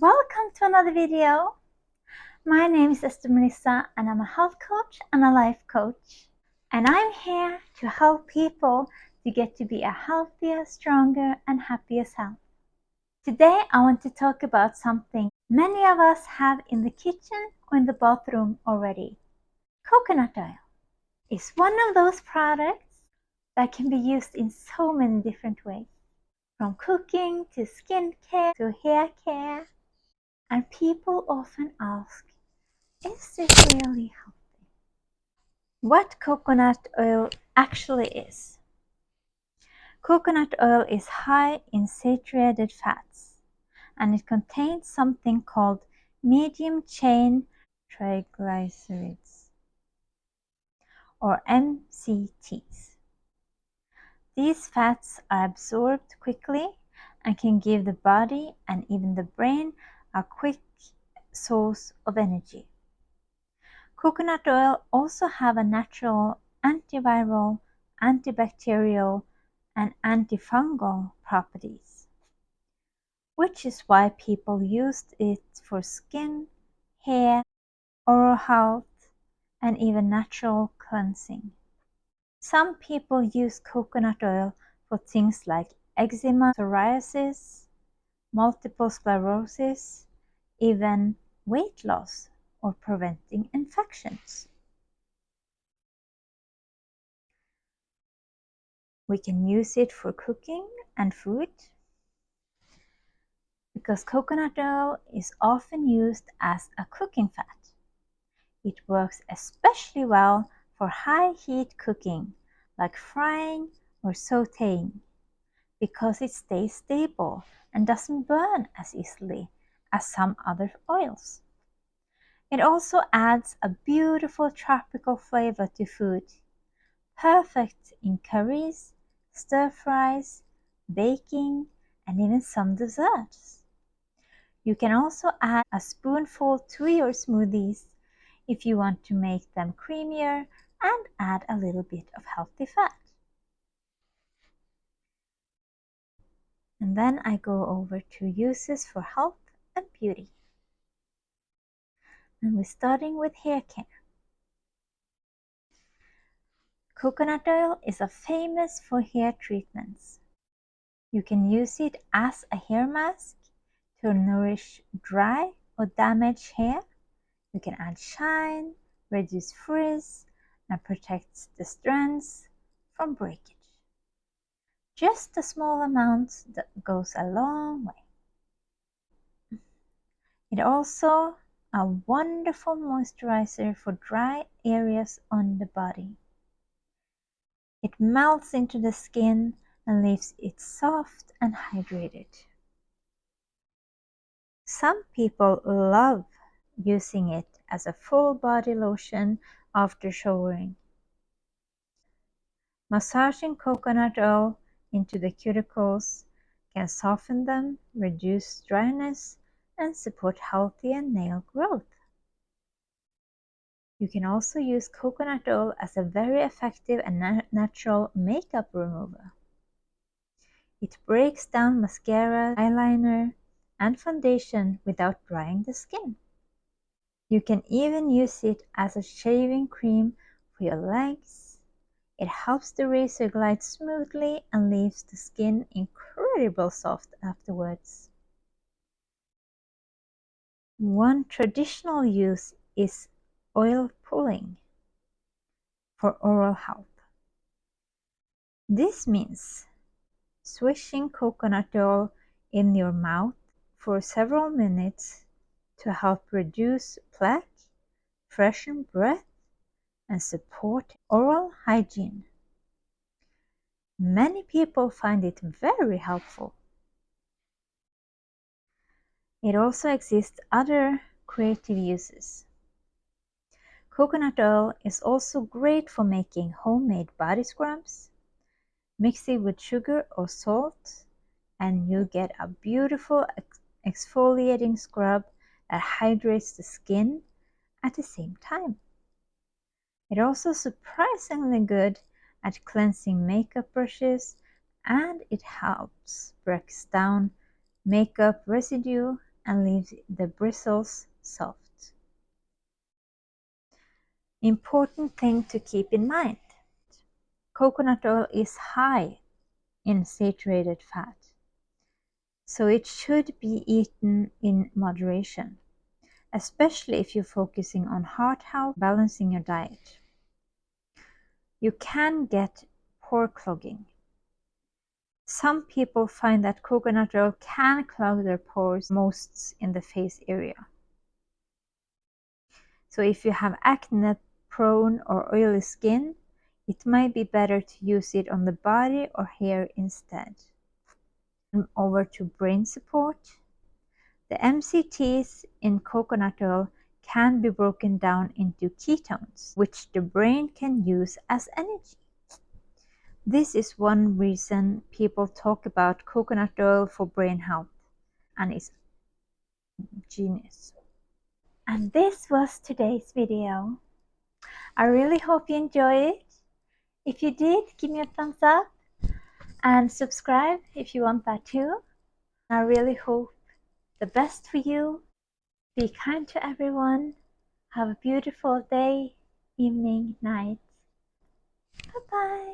Welcome to another video. My name is Ester-Melissa and I'm a health coach and a life coach. And I'm here to help people to get to be a healthier, stronger and happier self. Today I want to talk about something many of us have in the kitchen or in the bathroom already. Coconut oil is one of those products that can be used in so many different ways. From cooking to skincare to hair care. And people often ask, is this really healthy? What coconut oil actually is? Coconut oil is high in saturated fats, and it contains something called medium-chain triglycerides, or MCTs. These fats are absorbed quickly and can give the body and even the brain a quick source of energy. Coconut oil also have a natural antiviral, antibacterial, and antifungal properties, which is why people used it for skin, hair, oral health, and even natural cleansing. Some people use coconut oil for things like eczema, psoriasis, multiple sclerosis, even weight loss or preventing infections. We can use it for cooking and food because coconut oil is often used as a cooking fat. It works especially well for high heat cooking like frying or sauteing because it stays stable and doesn't burn as easily as some other oils. It also adds a beautiful tropical flavor to food, perfect in curries, stir fries, baking, and even some desserts. You can also add a spoonful to your smoothies if you want to make them creamier and add a little bit of healthy fat. And then I go over to uses for health and beauty. And we're starting with hair care. Coconut oil is famous for hair treatments. You can use it as a hair mask to nourish dry or damaged hair. You can add shine, reduce frizz, and protect the strands from breakage. Just a small amount that goes a long way. It also a wonderful moisturizer for dry areas on the body. It melts into the skin and leaves it soft and hydrated. Some people love using it as a full body lotion after showering. Massaging coconut oil into the cuticles can soften them, reduce dryness, and support healthier nail growth. You can also use coconut oil as a very effective and natural makeup remover. It breaks down mascara, eyeliner, and foundation without drying the skin. You can even use it as a shaving cream for your legs. It helps the razor glide smoothly and leaves the skin incredibly soft afterwards. One traditional use is oil pulling for oral health. This means swishing coconut oil in your mouth for several minutes to help reduce plaque, freshen breath, and support oral hygiene. Many people find it very helpful. It also exists other creative uses. Coconut oil is also great for making homemade body scrubs. Mix it with sugar or salt and you get a beautiful exfoliating scrub that hydrates the skin at the same time. It's also surprisingly good at cleansing makeup brushes and it helps breaks down makeup residue and leaves the bristles soft. Important thing to keep in mind: coconut oil is high in saturated fat, so it should be eaten in moderation, especially if you're focusing on heart health, balancing your diet. You can get pore clogging. Some people find that coconut oil can clog their pores, most in the face area. So if you have acne-prone or oily skin, it might be better to use it on the body or hair instead. Over to brain support. The MCTs in coconut oil can be broken down into ketones, which the brain can use as energy. This is one reason people talk about coconut oil for brain health, and it's genius. And this was today's video. I really hope you enjoyed it. If you did, give me a thumbs up and subscribe if you want that too. I really hope the best for you. Be kind to everyone. Have a beautiful day, evening, night. Bye-bye.